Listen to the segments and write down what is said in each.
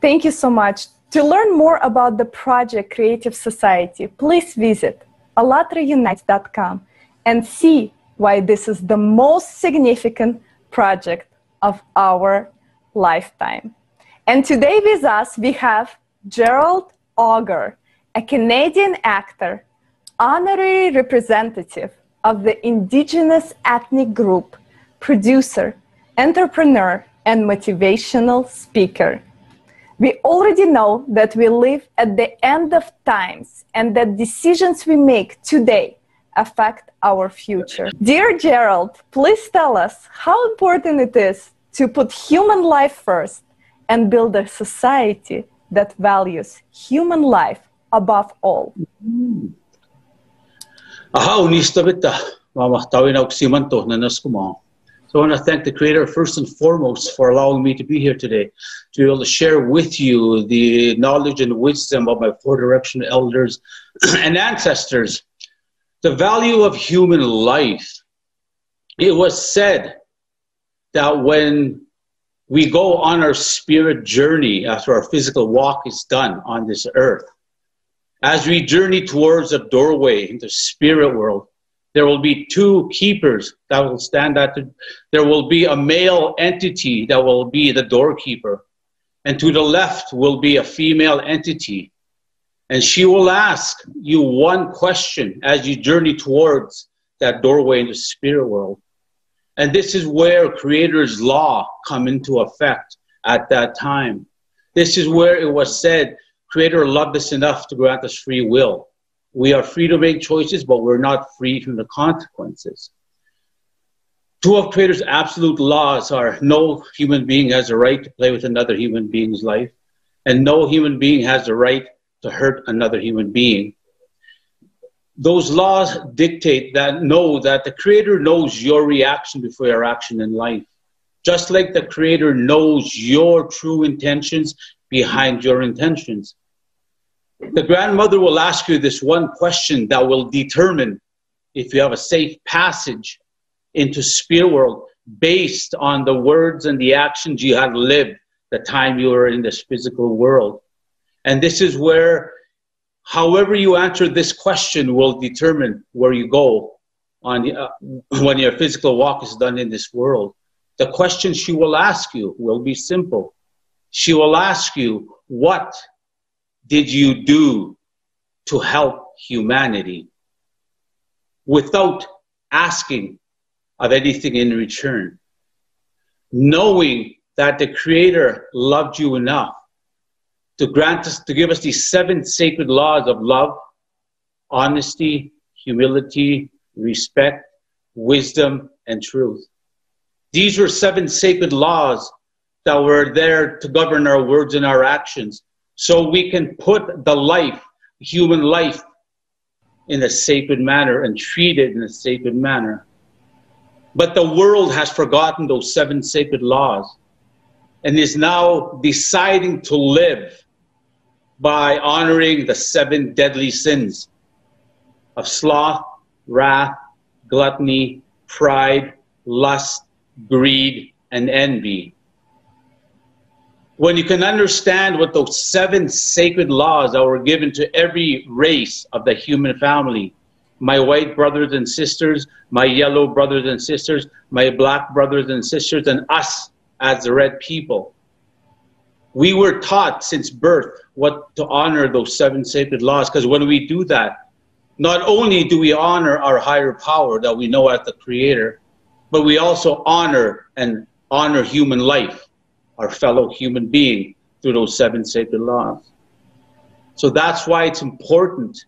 Thank you so much. To learn more about the project Creative Society, please visit allatraunites.com and see why this is the most significant project of our lifetime. And today with us, we have Gerald Auger, a Canadian actor, honorary representative of the Indigenous ethnic group, producer, entrepreneur, and motivational speaker. We already know that we live at the end of times and that decisions we make today affect our future. Dear Gerald, please tell us how important it is to put human life first and build a society that values human life above all. So I want to thank the Creator first and foremost for allowing me to be here today, to be able to share with you the knowledge and wisdom of my four direction elders and ancestors. The value of human life. It was said that when we go on our spirit journey after our physical walk is done on this earth, as we journey towards a doorway into spirit world, there will be two keepers that will stand at the, there will be a male entity that will be the doorkeeper. And to the left will be a female entity. And she will ask you one question as you journey towards that doorway into spirit world. And this is where Creator's law come into effect at that time. This is where it was said, Creator loved us enough to grant us free will. We are free to make choices, but we're not free from the consequences. Two of Creator's absolute laws are no human being has a right to play with another human being's life, and no human being has the right to hurt another human being. Those laws dictate that the Creator knows your reaction before your action in life. Just like the Creator knows your true intentions behind your intentions. The grandmother will ask you this one question that will determine if you have a safe passage into spirit world based on the words and the actions you have lived the time you were in this physical world. And this is where, however you answer this question will determine where you go on when your physical walk is done in this world. The question she will ask you will be simple. She will ask you, what did you do to help humanity? Without asking of anything in return. Knowing that the Creator loved you enough to grant us, to give us these 7 sacred laws of love, honesty, humility, respect, wisdom, and truth. These were 7 sacred laws that were there to govern our words and our actions, so we can put the life, human life, in a sacred manner and treat it in a sacred manner. But the world has forgotten those 7 sacred laws and is now deciding to live by honoring the 7 deadly sins of sloth, wrath, gluttony, pride, lust, greed, and envy. When you can understand what those 7 sacred laws that were given to every race of the human family, my white brothers and sisters, my yellow brothers and sisters, my black brothers and sisters, and us as the red people. We were taught since birth what to honor those 7 sacred laws, because when we do that, not only do we honor our higher power that we know as the Creator, but we also honor human life, our fellow human being, through those 7 sacred laws. So that's why it's important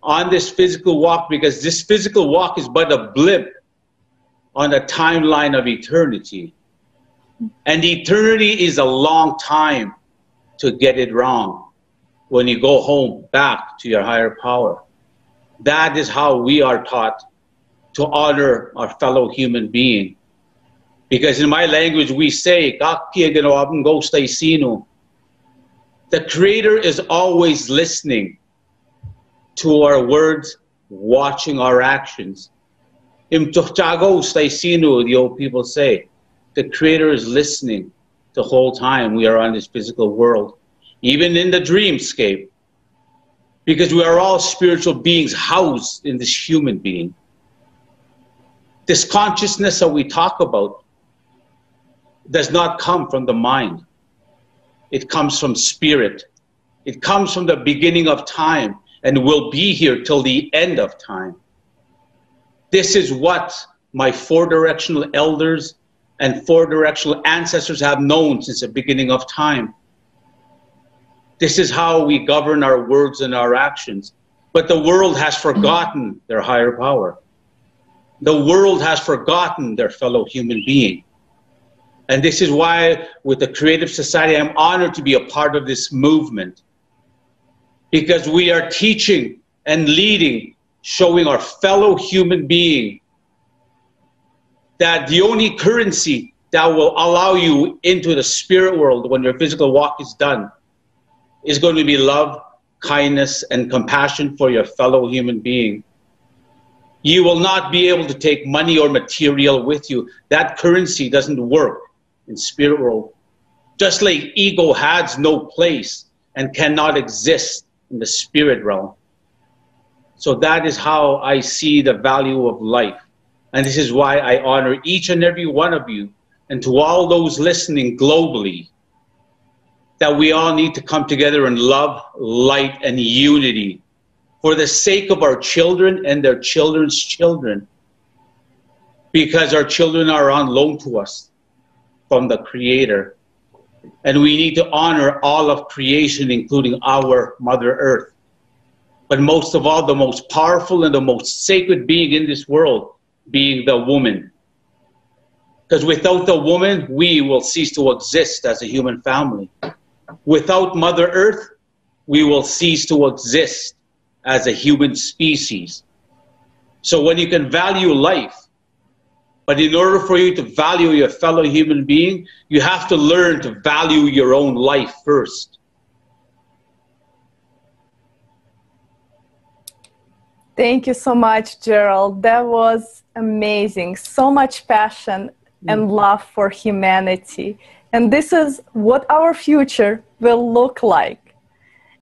on this physical walk, because this physical walk is but a blip on the timeline of eternity. And eternity is a long time to get it wrong when you go home back to your higher power. That is how we are taught to honor our fellow human being. Because in my language we say, the Creator is always listening to our words, watching our actions. The old people say, the Creator is listening the whole time we are on this physical world, even in the dreamscape, because we are all spiritual beings housed in this human being. This consciousness that we talk about does not come from the mind. It comes from spirit. It comes from the beginning of time and will be here till the end of time. This is what my four directional elders and four directional ancestors have known since the beginning of time. This is how we govern our words and our actions. But the world has forgotten their higher power. The world has forgotten their fellow human being. And this is why with the Creative Society, I'm honored to be a part of this movement, because we are teaching and leading, showing our fellow human being that the only currency that will allow you into the spirit world when your physical walk is done is going to be love, kindness, and compassion for your fellow human being. You will not be able to take money or material with you. That currency doesn't work in spirit world. Just like ego has no place and cannot exist in the spirit realm. So that is how I see the value of life. And this is why I honor each and every one of you, and to all those listening globally, that we all need to come together in love, light, and unity for the sake of our children and their children's children, because our children are on loan to us from the Creator. And we need to honor all of creation, including our Mother Earth. But most of all, the most powerful and the most sacred being in this world, being the woman. Because without the woman, we will cease to exist as a human family. Without Mother Earth, we will cease to exist as a human species. So when you can value life, but in order for you to value your fellow human being, you have to learn to value your own life first. Thank you so much, Gerald. That was amazing. So much passion and love for humanity. And this is what our future will look like.